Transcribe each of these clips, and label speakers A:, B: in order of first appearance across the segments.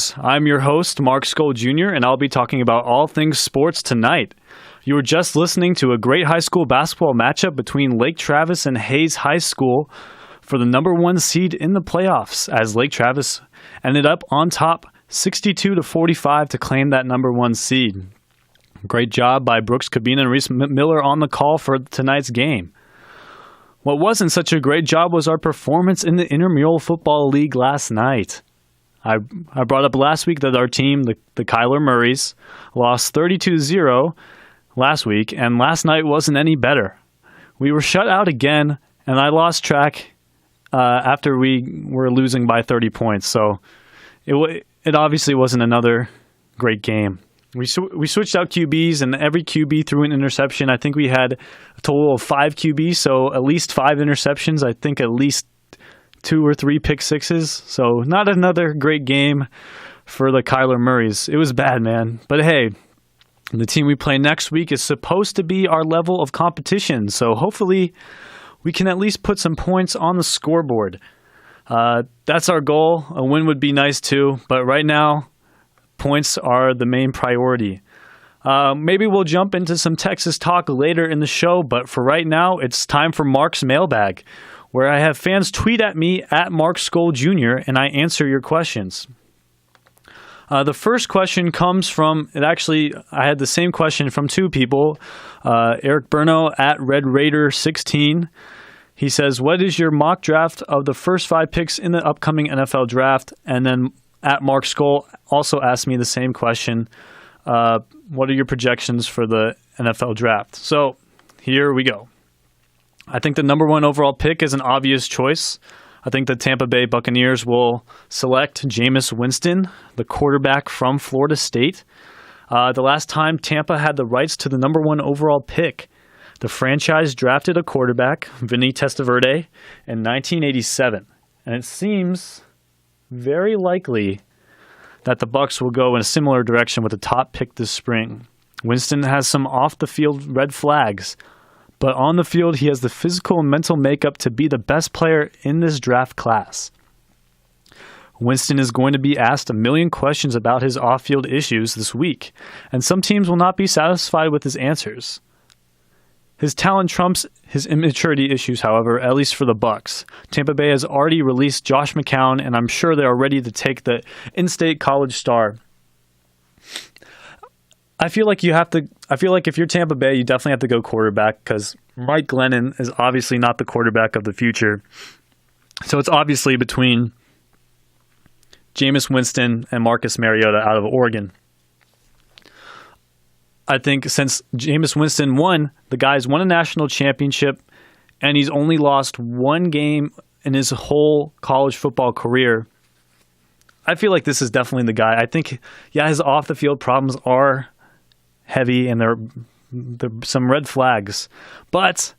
A: folks. I'm your host, Mark Skoll Jr., and I'll be talking about all things sports tonight. You were just listening to a great high school basketball matchup between Lake Travis and Hayes High School for the number one seed in the playoffs, as Lake Travis ended up on top 62-45 to claim that number one seed. Great job by Brooks Cabina and Reese Miller on the call for tonight's game. What wasn't such a great job was our performance in the Intramural Football League last night. I brought up last week that our team, the Kyler Murrays, lost 32-0 last week, and last night wasn't any better. We were shut out again, and I lost track after we were losing by 30 points. So it obviously wasn't another great game. We switched out QBs, and every QB threw an interception. I think we had a total of 5 QBs, so at least 5 interceptions. I think at least 2 or 3 pick sixes. So not another great game for the Kyler Murrays. It was bad, man. But hey, the team we play next week is supposed to be our level of competition. So hopefully we can at least put some points on the scoreboard. That's our goal. A win would be nice too. But right now, points are the main priority. Maybe we'll jump into some Texas talk later in the show, but for right now, it's time for Mark's Mailbag, where I have fans tweet at me at Mark Skoll Jr., and I answer your questions. The first question comes from, I had the same question from 2 people. Eric Burno at Red Raider 16. He says, what is your mock draft of the first 5 picks in the upcoming NFL draft? And then at Mark Skoll also asked me the same question. What are your projections for the NFL draft? So here we go. I think the number 1 overall pick is an obvious choice. I think the Tampa Bay Buccaneers will select Jameis Winston, the quarterback from Florida State. The last time Tampa had the rights to the number 1 overall pick, the franchise drafted a quarterback, Vinny Testaverde, in 1987. And it seems very likely that the Bucs will go in a similar direction with the top pick this spring. Winston has some off-the-field red flags, but on the field he has the physical and mental makeup to be the best player in this draft class. Winston is going to be asked a million questions about his off-field issues this week, and some teams will not be satisfied with his answers. His talent trumps his immaturity issues, however, at least for the Bucs. Tampa Bay has already released Josh McCown, and I'm sure they are ready to take the in-state college star. I feel like if you're Tampa Bay, you definitely have to go quarterback because Mike Glennon is obviously not the quarterback of the future. So it's obviously between Jameis Winston and Marcus Mariota out of Oregon. I think since Jameis Winston the guy's won a national championship, and he's only lost 1 game in his whole college football career. I feel like this is definitely the guy. I think, his off-the-field problems are heavy, and there are some red flags. But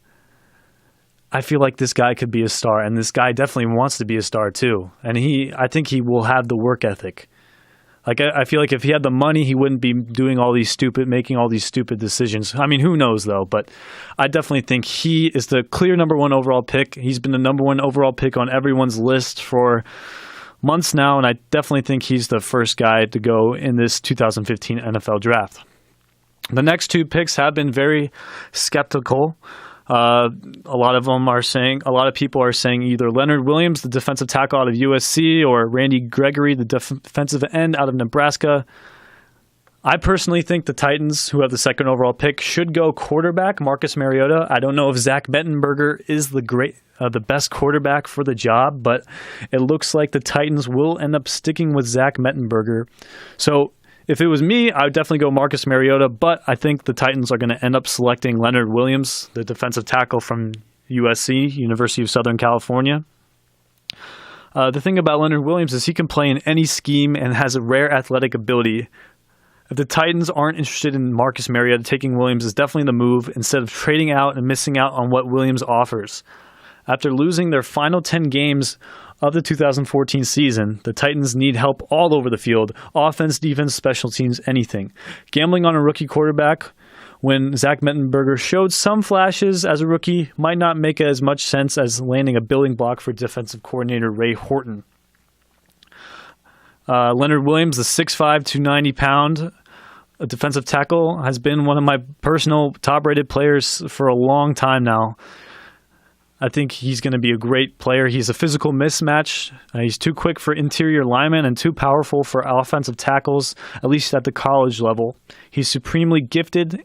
A: I feel like this guy could be a star, and this guy definitely wants to be a star too. And I think he will have the work ethic. Like, I feel like if he had the money, he wouldn't be making all these stupid decisions. I mean, who knows, though? But I definitely think he is the clear number 1 overall pick. He's been the number 1 overall pick on everyone's list for months now, and I definitely think he's the first guy to go in this 2015 NFL draft. The next 2 picks have been very skeptical. A lot of people are saying either Leonard Williams, the defensive tackle out of USC, or Randy Gregory, the defensive end out of Nebraska. I personally think the Titans, who have the 2nd overall pick, should go quarterback, Marcus Mariota. I don't know if Zach Mettenberger is the best quarterback for the job, but it looks like the Titans will end up sticking with Zach Mettenberger. So if it was me, I would definitely go Marcus Mariota, but I think the Titans are going to end up selecting Leonard Williams, the defensive tackle from USC, University of Southern California. The thing about Leonard Williams is he can play in any scheme and has a rare athletic ability. If the Titans aren't interested in Marcus Mariota, taking Williams is definitely the move instead of trading out and missing out on what Williams offers. After losing their final 10 games of the 2014 season, the Titans need help all over the field: offense, defense, special teams, anything. Gambling on a rookie quarterback when Zach Mettenberger showed some flashes as a rookie might not make as much sense as landing a building block for defensive coordinator Ray Horton. Leonard Williams, the 6'5", 290-pound defensive tackle, has been one of my personal top-rated players for a long time now. I think he's going to be a great player. He's a physical mismatch. He's too quick for interior linemen and too powerful for offensive tackles, at least at the college level. He's supremely gifted.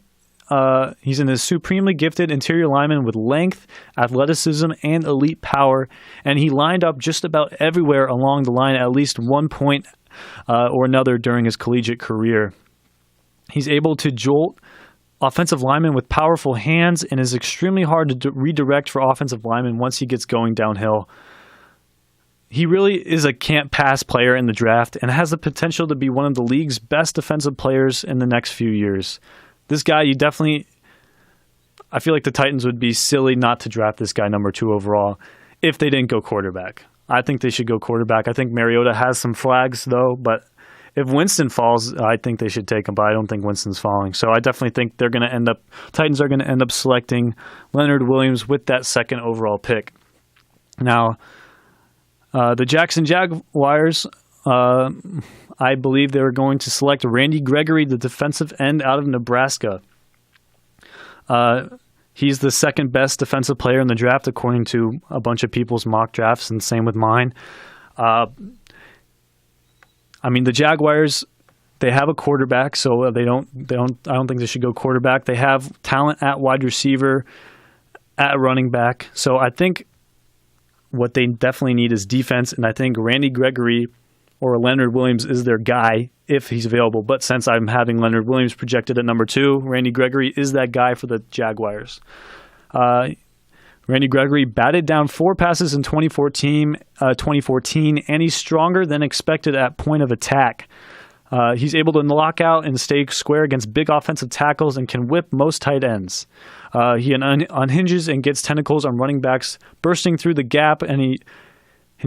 A: He's a supremely gifted interior lineman with length, athleticism, and elite power, and he lined up just about everywhere along the line at least one point or another during his collegiate career. He's able to jolt offensive linemen with powerful hands and is extremely hard to redirect for offensive linemen once he gets going downhill. He really is a can't-pass player in the draft and has the potential to be one of the league's best defensive players in the next few years. This guy, I feel like the Titans would be silly not to draft this guy number 2 overall if they didn't go quarterback. I think they should go quarterback. I think Mariota has some flags, though, but if Winston falls, I think they should take him, but I don't think Winston's falling. So I definitely think Titans are going to end up selecting Leonard Williams with that 2nd overall pick. Now, the Jackson Jaguars, I believe they were going to select Randy Gregory, the defensive end out of Nebraska. He's the 2nd best defensive player in the draft, according to a bunch of people's mock drafts, and same with mine. The Jaguars, they have a quarterback, so I don't think they should go quarterback. They have talent at wide receiver, at running back. So I think what they definitely need is defense, and I think Randy Gregory or Leonard Williams is their guy if he's available. But since I'm having Leonard Williams projected at number 2, Randy Gregory is that guy for the Jaguars. Randy Gregory batted down 4 passes in 2014, and he's stronger than expected at point of attack. He's able to lock out and stay square against big offensive tackles and can whip most tight ends. He unhinges and gets tentacles on running backs, bursting through the gap, and he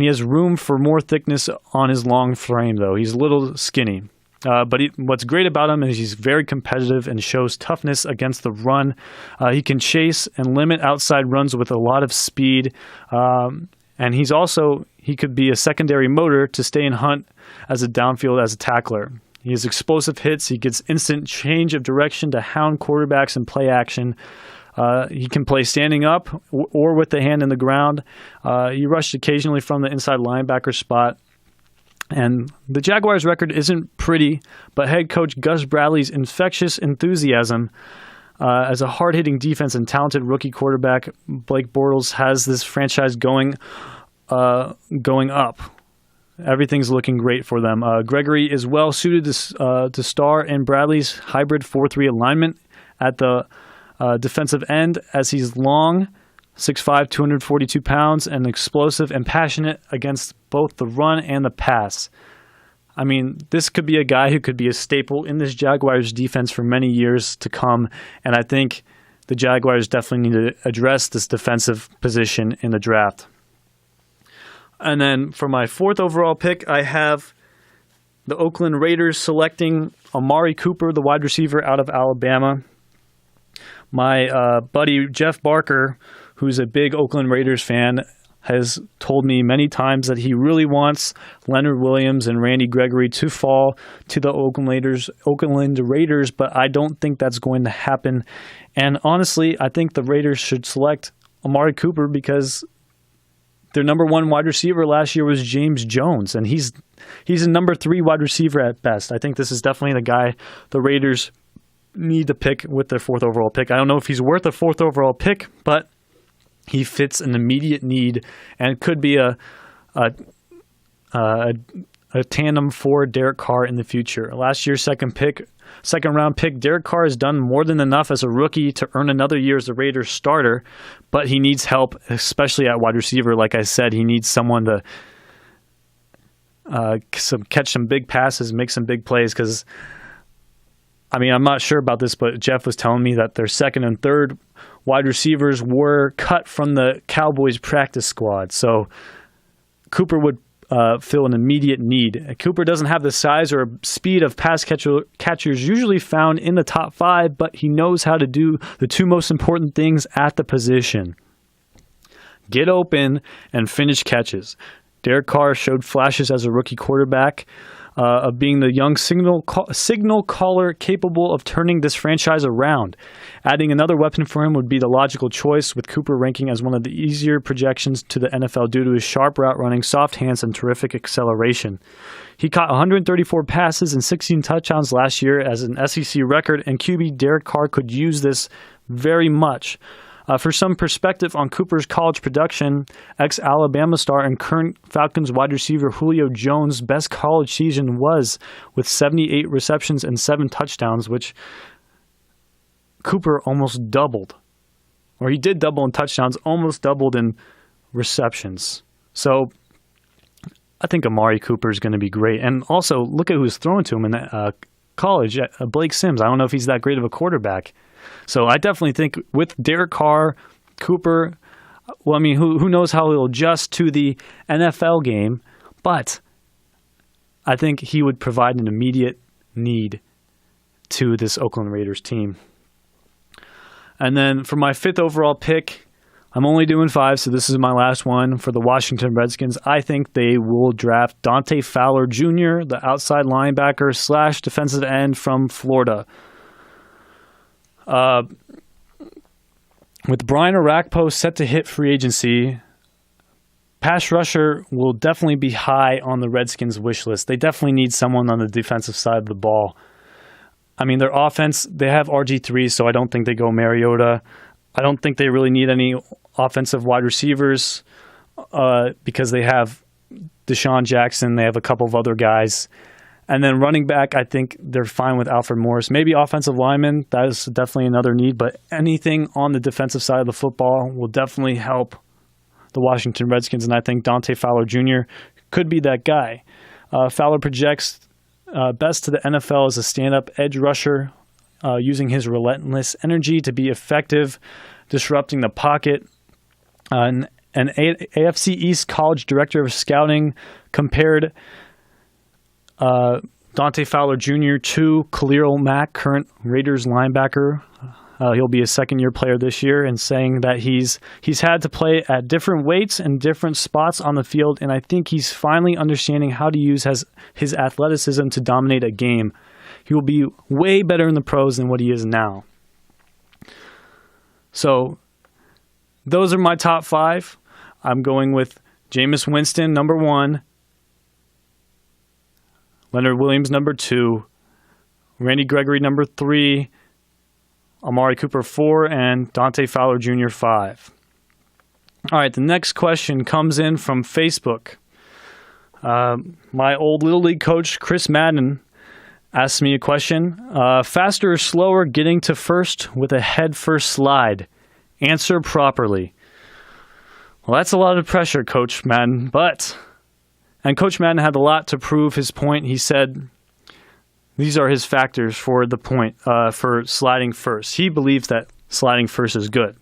A: has room for more thickness on his long frame, though. He's a little skinny. But what's great about him is he's very competitive and shows toughness against the run. He can chase and limit outside runs with a lot of speed. And he could be a secondary motor to stay and hunt as a downfield as a tackler. He has explosive hits. He gets instant change of direction to hound quarterbacks and play action. He can play standing up or with the hand in the ground. He rushed occasionally from the inside linebacker spot. And the Jaguars' record isn't pretty, but head coach Gus Bradley's infectious enthusiasm as a hard-hitting defense and talented rookie quarterback, Blake Bortles, has this franchise going up. Everything's looking great for them. Gregory is well suited to star in Bradley's hybrid 4-3 alignment at the defensive end, as he's long, 6'5", 242 pounds, and explosive and passionate against both the run and the pass. I mean, this could be a guy who could be a staple in this Jaguars defense for many years to come, and I think the Jaguars definitely need to address this defensive position in the draft. And then for my 4th overall pick, I have the Oakland Raiders selecting Amari Cooper, the wide receiver out of Alabama. My buddy Jeff Barker, who's a big Oakland Raiders fan, has told me many times that he really wants Leonard Williams and Randy Gregory to fall to the Oakland Raiders, but I don't think that's going to happen. And honestly, I think the Raiders should select Amari Cooper because their number 1 wide receiver last year was James Jones, and he's a number 3 wide receiver at best. I think this is definitely the guy the Raiders need to pick with their 4th overall pick. I don't know if he's worth a 4th overall pick, but he fits an immediate need and could be a tandem for Derek Carr in the future. Last year's second round pick, Derek Carr has done more than enough as a rookie to earn another year as the Raiders starter, but he needs help, especially at wide receiver. Like I said, he needs someone to catch some big passes, make some big plays, because I'm not sure about this, but Jeff was telling me that their 2nd and 3rd wide receivers were cut from the Cowboys practice squad. So Cooper would fill an immediate need. Cooper doesn't have the size or speed of pass catchers usually found in the top 5, but he knows how to do the 2 most important things at the position: get open and finish catches. Derek Carr showed flashes as a rookie quarterback, of being the young signal caller capable of turning this franchise around. Adding another weapon for him would be the logical choice, with Cooper ranking as one of the easier projections to the NFL due to his sharp route running, soft hands, and terrific acceleration. He caught 134 passes and 16 touchdowns last year as an SEC record, and QB Derek Carr could use this very much. For some perspective on Cooper's college production, ex-Alabama star and current Falcons wide receiver Julio Jones' best college season was with 78 receptions and 7 touchdowns, which Cooper almost doubled. Or he did double in touchdowns, almost doubled in receptions. So I think Amari Cooper is going to be great. And also, look at who's throwing to him in college, Blake Sims. I don't know if he's that great of a quarterback. So I definitely think with Derek Carr, Cooper, well, I mean, who knows how he'll adjust to the NFL game, but I think he would provide an immediate need to this Oakland Raiders team. And then for my 5th overall pick, I'm only doing 5, so this is my last one for the Washington Redskins. I think they will draft Dante Fowler Jr., the outside linebacker / defensive end from Florida. With Brian Orakpo set to hit free agency, pass rusher will definitely be high on the Redskins' wish list. They definitely need someone on the defensive side of the ball. I mean, their offense, they have RG3, so I don't think they go Mariota. I don't think they really need any offensive wide receivers because they have Deshaun Jackson. They have a couple of other guys. And then running back, I think they're fine with Alfred Morris. Maybe offensive lineman, that is definitely another need. But anything on the defensive side of the football will definitely help the Washington Redskins. And I think Dante Fowler Jr. could be that guy. Fowler projects best to the NFL as a stand-up edge rusher, using his relentless energy to be effective, disrupting the pocket. An AFC East College Director of Scouting compared Dante Fowler Jr. to Khalil Mack, current Raiders linebacker. He'll be a second-year player this year, and saying that he's had to play at different weights and different spots on the field, and I think he's finally understanding how to use his athleticism to dominate a game. He will be way better in the pros than what he is now. So those are my top 5. I'm going with Jameis Winston, number 1. Leonard Williams, number 2. Randy Gregory, number 3. Amari Cooper, 4. And Dante Fowler Jr., 5. All right, the next question comes in from Facebook. My old Little League coach, Chris Madden, asked me a question. Faster or slower getting to first with a head-first slide? Answer properly. Well, that's a lot of pressure, Coach Madden, and Coach Madden had a lot to prove his point. He said these are his factors for the point, for sliding first. He believes that sliding first is good.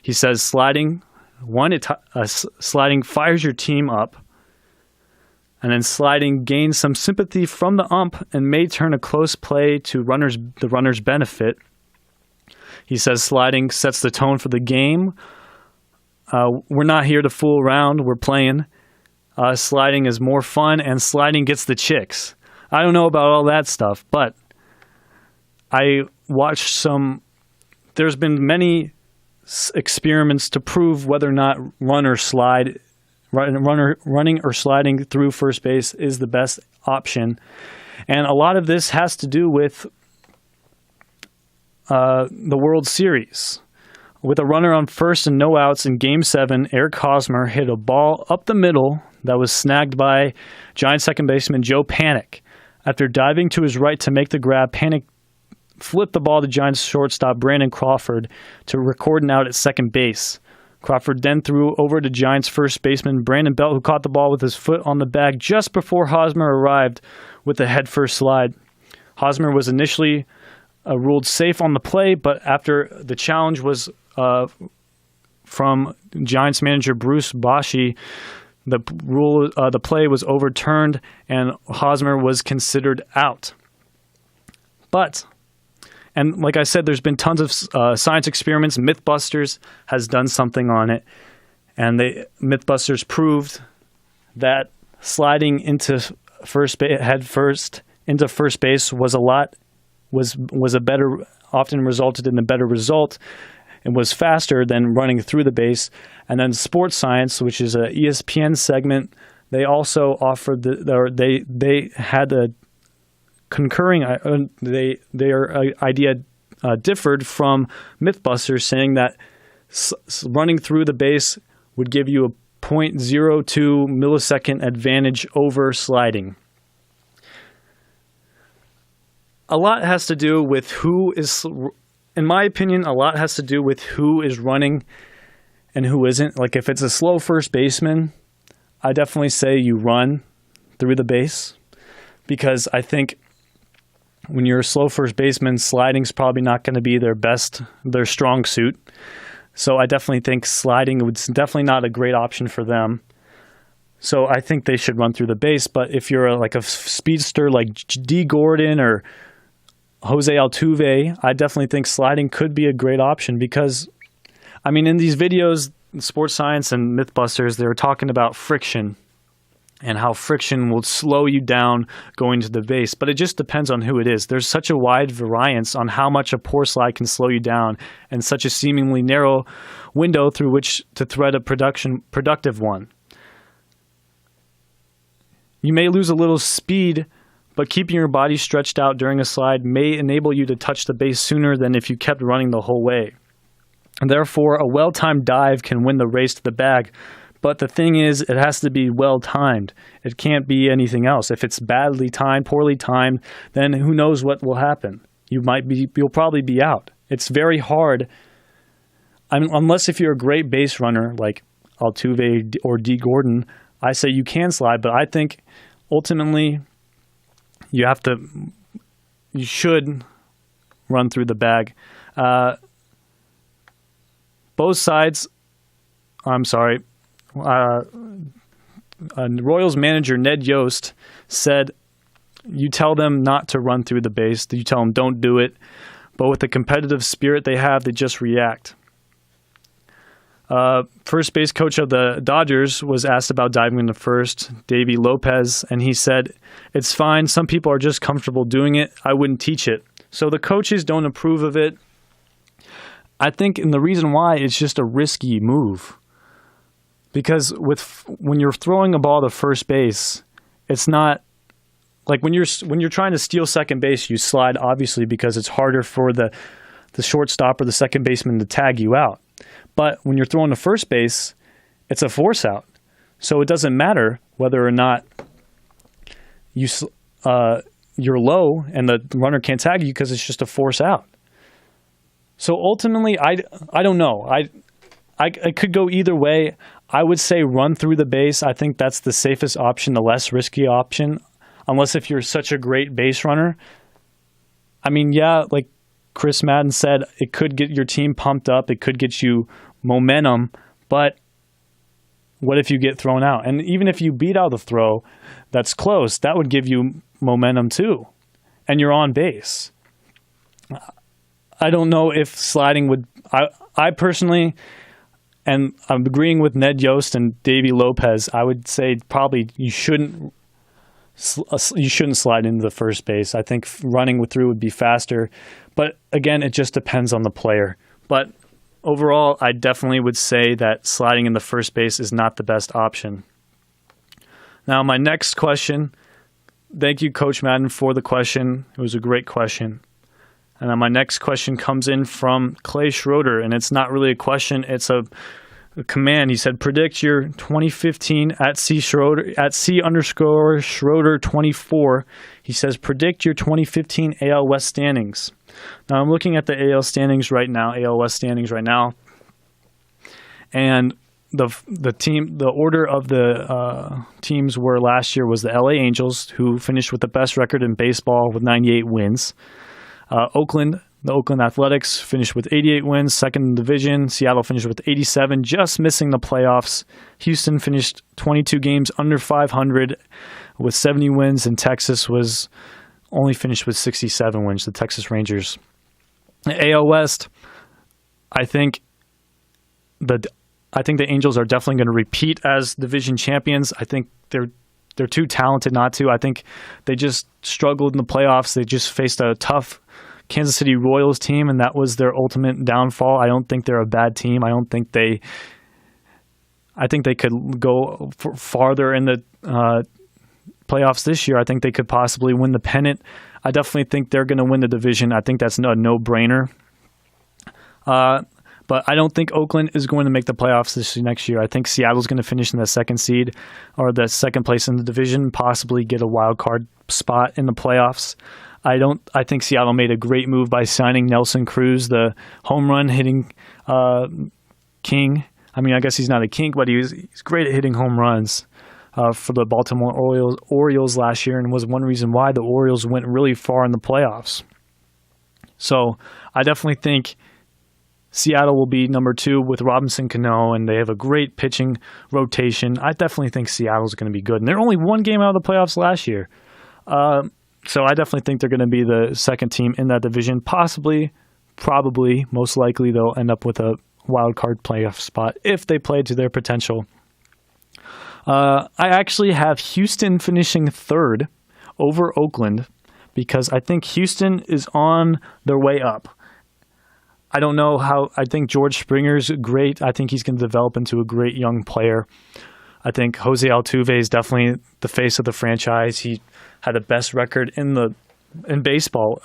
A: He says sliding fires your team up, and then sliding gains some sympathy from the ump and may turn a close play to the runner's benefit. He says sliding sets the tone for the game. We're not here to fool around. We're playing. Sliding is more fun, and sliding gets the chicks. I don't know about all that stuff, but I watched some. There's been many experiments to prove whether or not running or sliding through first base is the best option, and a lot of this has to do with the World Series. With a runner on first and no outs in Game 7, Eric Hosmer hit a ball up the middle that was snagged by Giants second baseman Joe Panik. After diving to his right to make the grab, Panik flipped the ball to Giants shortstop Brandon Crawford to record an out at second base. Crawford then threw over to Giants first baseman Brandon Belt, who caught the ball with his foot on the bag just before Hosmer arrived with the head-first slide. Hosmer was initially ruled safe on the play, but after the challenge was from Giants manager Bruce Bochy, the play was overturned and Hosmer was considered out. And like I said, there's been tons of science experiments. Mythbusters has done something on it, and Mythbusters proved that sliding into head first into first base was a better, often resulted in a better result and was faster than running through the base. And then Sports Science, which is a ESPN segment, they also offered they had a concurring their idea differed from Mythbusters, saying that running through the base would give you a 0.02 millisecond advantage over sliding. A lot has to do with who is, in my opinion, a lot has to do with who is running and who isn't. Like if it's a slow first baseman, I definitely say you run through the base, because I think when you're a slow first baseman, sliding's probably not going to be their strong suit. So I definitely think sliding was definitely not a great option for them. So I think they should run through the base. But if you're like a speedster like D. Gordon or Jose Altuve, I definitely think sliding could be a great option, because, I mean, in these videos, Sports Science and Mythbusters, they were talking about friction and how friction will slow you down going to the base. But it just depends on who it is. There's such a wide variance on how much a poor slide can slow you down, and such a seemingly narrow window through which to thread a productive one. You may lose a little speed, but keeping your body stretched out during a slide may enable you to touch the base sooner than if you kept running the whole way. And therefore, a well-timed dive can win the race to the bag. But the thing is, it has to be well-timed. It can't be anything else. If it's badly timed, poorly timed, then who knows what will happen. You'll probably be out. It's very hard, unless if you're a great base runner like Altuve or D. Gordon, I say you can slide, but I think ultimately you should run through the bag. Both sides, Royals manager Ned Yost said, you tell them not to run through the base, you tell them don't do it, but with the competitive spirit they have, they just react. First base coach of the Dodgers was asked about diving into first, Davey Lopez, and he said, it's fine, some people are just comfortable doing it, I wouldn't teach it. So the coaches don't approve of it. I think, and the reason why, it's just a risky move. Because when you're throwing a ball to first base, it's not like when you're trying to steal second base, you slide, obviously, because it's harder for the shortstop or the second baseman to tag you out. But when you're throwing to first base, it's a force out. So it doesn't matter whether or not you're low and the runner can't tag you, because it's just a force out. So ultimately, I don't know. I could go either way. I would say run through the base. I think that's the safest option, the less risky option, unless if you're such a great base runner. I mean, yeah, like Chris Madden said, it could get your team pumped up. It could get you momentum. But what if you get thrown out? And even if you beat out the throw that's close, that would give you momentum too. And you're on base. I don't know if sliding would... I personally... And I'm agreeing with Ned Yost and Davey Lopez. I would say probably you shouldn't slide into the first base. I think running through would be faster. But again, it just depends on the player. But overall, I definitely would say that sliding in the first base is not the best option. Now, my next question. Thank you, Coach Madden, for the question. It was a great question. And then my next question comes in from Clay Schroeder, and it's not really a question, it's a command. He said, predict your 2015 at C_Schroeder 24. He says, predict your 2015 AL West standings. Now I'm looking at the AL West standings right now, and the order of the teams were last year was the LA Angels, who finished with the best record in baseball with 98 wins. The Oakland Athletics finished with 88 wins, second in the division. Seattle finished with 87, just missing the playoffs. Houston finished 22 games under 500 with 70 wins, and Texas was only finished with 67 wins, the Texas Rangers. The AL West, I think the Angels are definitely going to repeat as division champions. I think they're they're too talented not to. I think they just struggled in the playoffs. They just faced a tough Kansas City Royals team, and that was their ultimate downfall. I don't think they're a bad team. I think they could go farther in the playoffs this year. I think they could possibly win the pennant. I definitely think they're going to win the division. I think that's a no-brainer. But I don't think Oakland is going to make the playoffs next year. I think Seattle's going to finish in the second seed or the second place in the division, possibly get a wild card spot in the playoffs. I think Seattle made a great move by signing Nelson Cruz, the home run hitting king. I mean, I guess he's not a king, but he's great at hitting home runs for the Baltimore Orioles last year, and was one reason why the Orioles went really far in the playoffs. So I definitely think Seattle will be number 2 with Robinson Cano, and they have a great pitching rotation. I definitely think Seattle's going to be good. And they're only one game out of the playoffs last year. So I definitely think they're going to be the second team in that division. Possibly, probably, most likely they'll end up with a wild card playoff spot if they play to their potential. I actually have Houston finishing 3rd over Oakland because I think Houston is on their way up. I don't know how. I think George Springer's great. I think he's going to develop into a great young player. I think Jose Altuve is definitely the face of the franchise. He had the best record in baseball.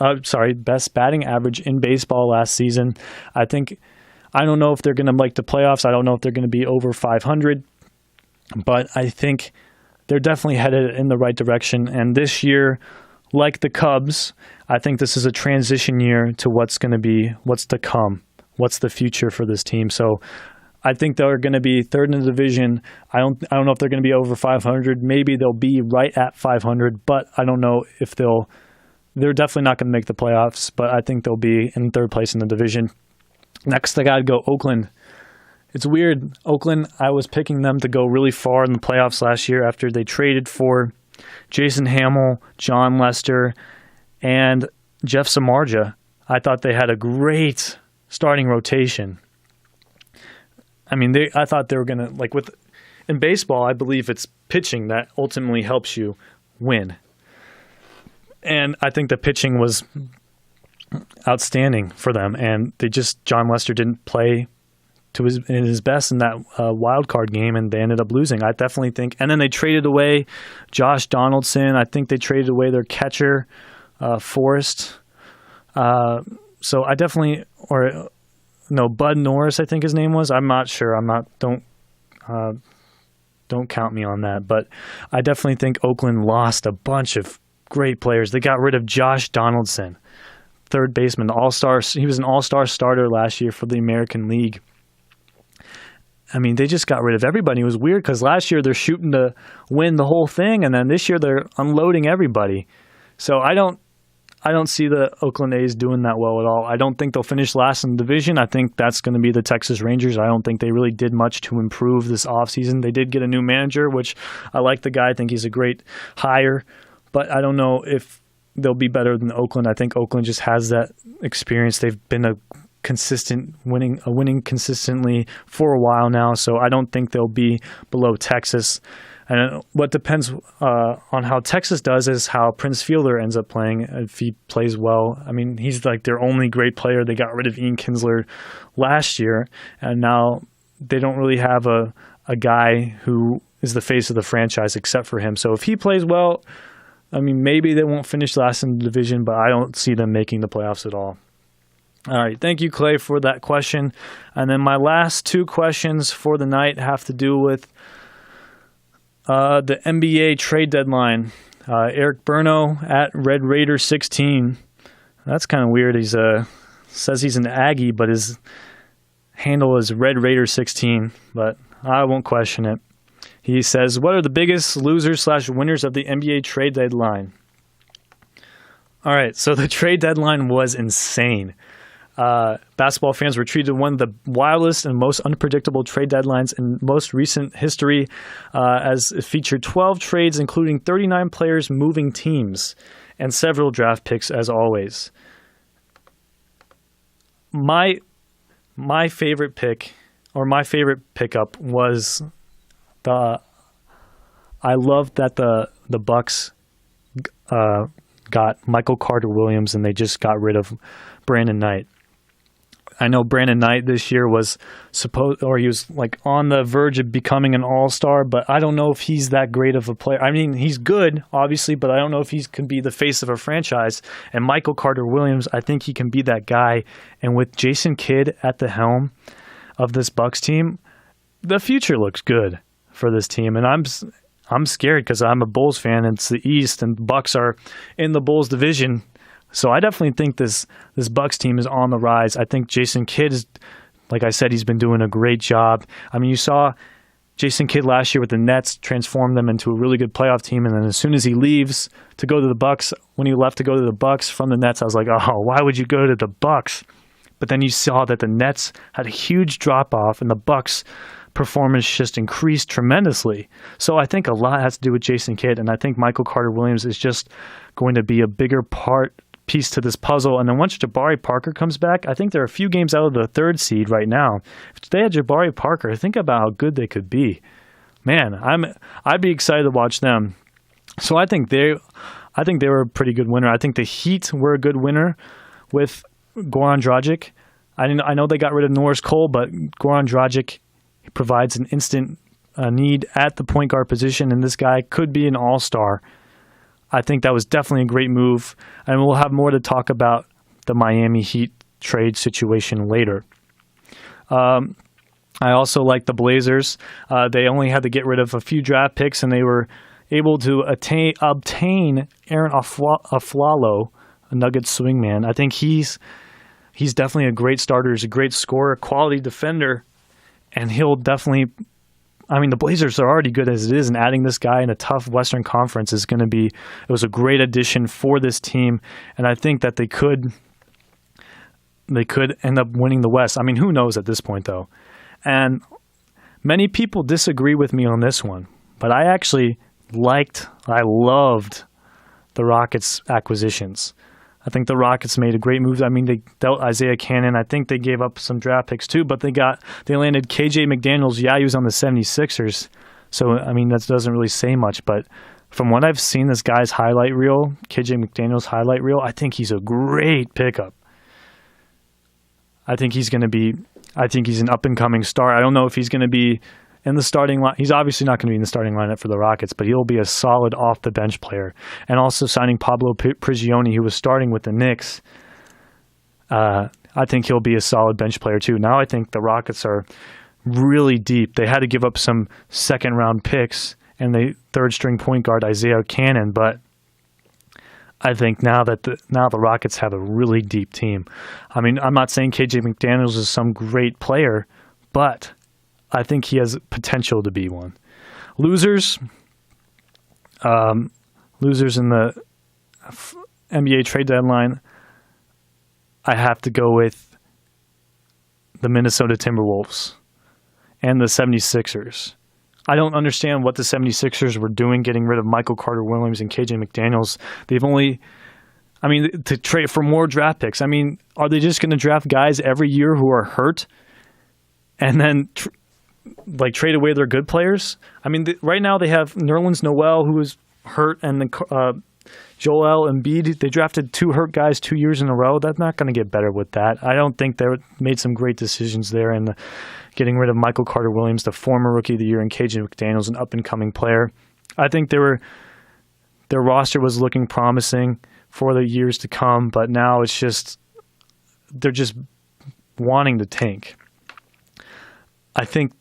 A: Best batting average in baseball last season. I don't know if they're going to make the playoffs. I don't know if they're going to be over 500, but I think they're definitely headed in the right direction. And this year, like the Cubs, I think this is a transition year to what's to come, what's the future for this team. So I think they're going to be 3rd in the division. I don't know if they're going to be over 500. Maybe they'll be right at 500, but I don't know if they're definitely not going to make the playoffs, but I think they'll be in 3rd place in the division. Next, I got to go Oakland. It's weird. Oakland, I was picking them to go really far in the playoffs last year after they traded for Jason Hamill, John Lester, and Jeff Samardzija. I thought they had a great starting rotation. I mean, I thought they were going to, in baseball, I believe it's pitching that ultimately helps you win. And I think the pitching was outstanding for them. And John Lester didn't play in his best in that wild card game, and they ended up losing. I definitely think. And then they traded away Josh Donaldson. I think they traded away their catcher, Forrest. So I definitely, Bud Norris, I think his name was. I'm not sure. Don't count me on that. But I definitely think Oakland lost a bunch of great players. They got rid of Josh Donaldson, third baseman, the all-star. He was an all-star starter last year for the American League. I mean, they just got rid of everybody. It was weird because last year they're shooting to win the whole thing, and then this year they're unloading everybody. So I don't see the Oakland A's doing that well at all. I don't think they'll finish last in the division. I think that's going to be the Texas Rangers. I don't think they really did much to improve this offseason. They did get a new manager, which I like the guy. I think he's a great hire, but I don't know if they'll be better than Oakland. I think Oakland just has that experience. They've been winning consistently for a while now, so I don't think they'll be below Texas. And what depends on how Texas does is how Prince Fielder ends up playing. If he plays well, I mean, he's like their only great player. They got rid of Ian Kinsler last year, and now they don't really have a guy who is the face of the franchise except for him. So if he plays well, I mean, maybe they won't finish last in the division, but I don't see them making the playoffs at all. All right, thank you, Clay, for that question. And then my last two questions for the night have to do with the NBA trade deadline. Eric Burno at Red Raider 16. That's kind of weird. He says he's an Aggie, but his handle is Red Raider 16. But I won't question it. He says, "What are the biggest losers/winners of the NBA trade deadline?" All right, so the trade deadline was insane. Basketball fans were treated to one of the wildest and most unpredictable trade deadlines in most recent history, as it featured 12 trades, including 39 players moving teams, and several draft picks, as always. My favorite pick, or my favorite pickup, was the I love that the Bucks got Michael Carter-Williams and they just got rid of Brandon Knight. I know Brandon Knight this year was he was like on the verge of becoming an all-star, but I don't know if he's that great of a player. I mean, he's good, obviously, but I don't know if he can be the face of a franchise. And Michael Carter-Williams, I think he can be that guy. And with Jason Kidd at the helm of this Bucks team, the future looks good for this team. And I'm scared because I'm a Bulls fan and it's the East and the Bucks are in the Bulls division. So I definitely think this Bucks team is on the rise. I think Jason Kidd is, like I said, he's been doing a great job. I mean, you saw Jason Kidd last year with the Nets transform them into a really good playoff team, and then as soon as he leaves to go to the Bucks, when he left to go to the Bucks from the Nets, I was like, oh, why would you go to the Bucks? But then you saw that the Nets had a huge drop-off, and the Bucks' performance just increased tremendously. So I think a lot has to do with Jason Kidd, and I think Michael Carter-Williams is just going to be a bigger piece to this puzzle. And then once Jabari Parker comes back, I think they're a few games out of the 3rd seed right now. If they had Jabari Parker, think about how good they could be. Man, I'd be excited to watch them. So I think they were a pretty good winner. I think the Heat were a good winner with Goran Dragic. I know they got rid of Norris Cole, but Goran Dragic provides an instant need at the point guard position, and this guy could be an all-star. I think that was definitely a great move, and we'll have more to talk about the Miami Heat trade situation later. I also like the Blazers. They only had to get rid of a few draft picks, and they were able to obtain Aaron Aflalo, a Nuggets swingman. I think he's definitely a great starter. He's a great scorer, quality defender, and he'll definitely. I mean, the Blazers are already good as it is, and adding this guy in a tough Western Conference is going to be. It was a great addition for this team, and I think that they could end up winning the West. I mean, who knows at this point, though? And many people disagree with me on this one, but I loved the Rockets' acquisitions. I think the Rockets made a great move. I mean, they dealt Isaiah Cannon. I think they gave up some draft picks too, but they landed KJ McDaniels. Yeah, he was on the 76ers. So, I mean, that doesn't really say much, but from what I've seen, this guy's highlight reel, KJ McDaniels' highlight reel, I think he's a great pickup. I think he's an up-and-coming star. I don't know if he's going to be in the starting line. He's obviously not going to be in the starting lineup for the Rockets, but he'll be a solid off-the-bench player. And also signing Pablo Prigioni, who was starting with the Knicks, I think he'll be a solid bench player too. Now I think the Rockets are really deep. They had to give up some second-round picks and the third-string point guard Isaiah Cannon, but I think now the Rockets have a really deep team. I mean, I'm not saying KJ McDaniels is some great player, but I think he has potential to be one. Losers in the NBA trade deadline, I have to go with the Minnesota Timberwolves and the 76ers. I don't understand what the 76ers were doing getting rid of Michael Carter-Williams and KJ McDaniels. To trade for more draft picks. I mean, are they just going to draft guys every year who are hurt and then trade away their good players? I mean, right now they have Nerlens Noel, who is hurt, and then Joel Embiid. They drafted 2 hurt guys 2 years in a row. That's not going to get better with that. I don't think they made some great decisions there in getting rid of Michael Carter-Williams, the former Rookie of the Year, and KJ McDaniels, an up-and-coming player. I think their roster was looking promising for the years to come, but now they're just wanting to tank. I think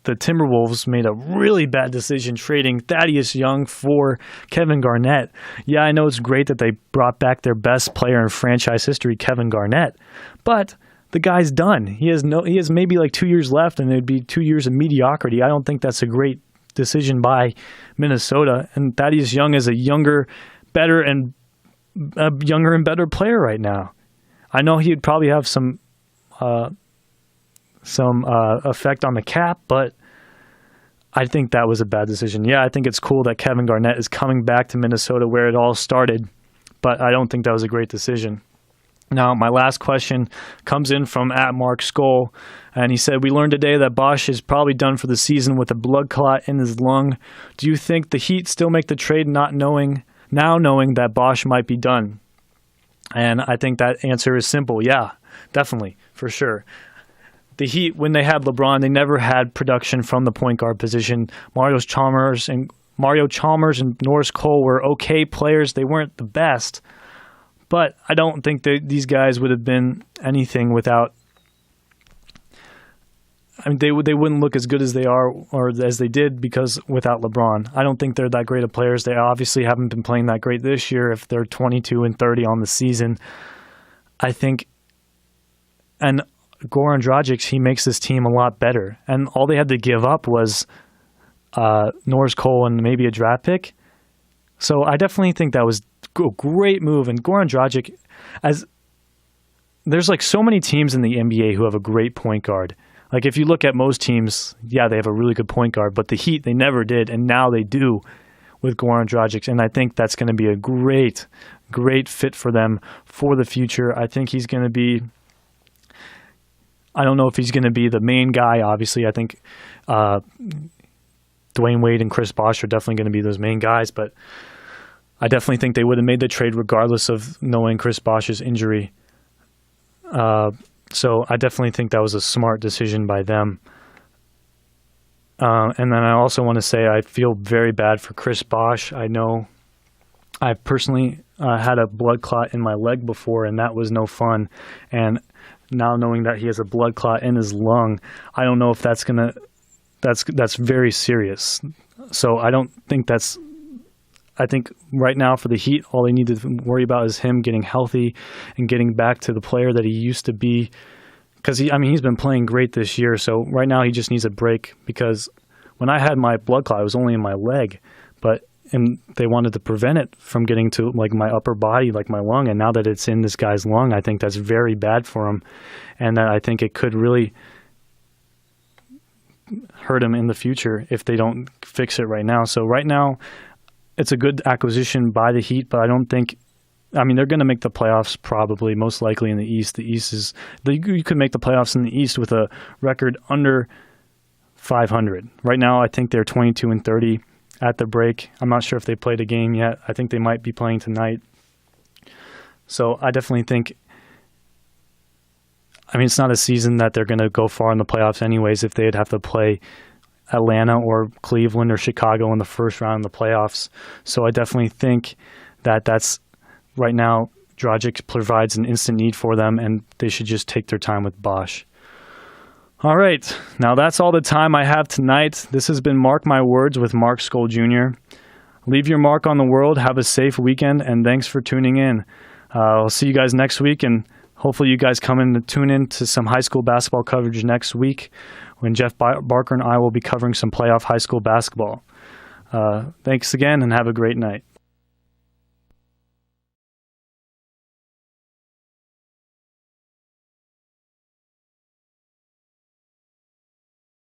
A: the Timberwolves made a really bad decision trading Thaddeus Young for Kevin Garnett. Yeah, I know it's great that they brought back their best player in franchise history, Kevin Garnett, but the guy's done. He has maybe 2 years left, and it'd be 2 years of mediocrity. I don't think that's a great decision by Minnesota. And Thaddeus Young is a younger and better player right now. I know he'd probably have some effect on the cap, but I think that was a bad decision. Yeah, I think it's cool that Kevin Garnett is coming back to Minnesota where it all started, but I don't think that was a great decision. Now, my last question comes in from @MarkSkull, and he said, "We learned today that Bosch is probably done for the season with a blood clot in his lung. Do you think the Heat still make the trade knowing that Bosch might be done?" And I think that answer is simple. Yeah, definitely, for sure. The Heat, when they had LeBron, they never had production from the point guard position. Mario Chalmers and Norris Cole were okay players. They weren't the best. But I don't think that these guys would have been anything without. I mean, they wouldn't look as good as they are or as they did because without LeBron. I don't think they're that great of players. They obviously haven't been playing that great this year. If they're 22-30 on the season, I think. And Goran Dragic, he makes this team a lot better. And all they had to give up was Norris Cole and maybe a draft pick. So I definitely think that was a great move. And Goran Dragic, there's like so many teams in the NBA who have a great point guard. Like if you look at most teams, yeah, they have a really good point guard, but the Heat, they never did, and now they do with Goran Dragic. And I think that's going to be a great, great fit for them for the future. I think he's going to be, I don't know if he's going to be the main guy, obviously. I think Dwayne Wade and Chris Bosh are definitely going to be those main guys, but I definitely think they would have made the trade regardless of knowing Chris Bosh's injury. So I definitely think that was a smart decision by them. And then I also want to say I feel very bad for Chris Bosh. I know I've personally had a blood clot in my leg before, and that was no fun. And now knowing that he has a blood clot in his lung, I don't know if that's very serious. So I don't think that's. I think right now for the Heat, all they need to worry about is him getting healthy and getting back to the player that he used to be. Because he's been playing great this year. So right now he just needs a break. Because when I had my blood clot, it was only in my leg, and they wanted to prevent it from getting to like my upper body, like my lung. And now that it's in this guy's lung, I think that's very bad for him, and that I think it could really hurt him in the future if they don't fix it right now. So right now, it's a good acquisition by the Heat, but I don't think. I mean, they're going to make the playoffs probably, most likely in the East. The East is you could make the playoffs in the East with a record under 500. Right now, I think they're 22-30 at the break. I'm not sure if they played a game yet. I think they might be playing tonight. So I definitely think. I mean, it's not a season that they're going to go far in the playoffs anyways if they'd have to play Atlanta or Cleveland or Chicago in the first round of the playoffs. So I definitely think that that's right now Dragic provides an instant need for them, and they should just take their time with Bosh. All right, now that's all the time I have tonight. This has been Mark My Words with Mark Skull Jr. Leave your mark on the world. Have a safe weekend, and thanks for tuning in. I'll see you guys next week, and hopefully you guys come in to tune in to some high school basketball coverage next week when Jeff Barker and I will be covering some playoff high school basketball. Thanks again, and have a great night.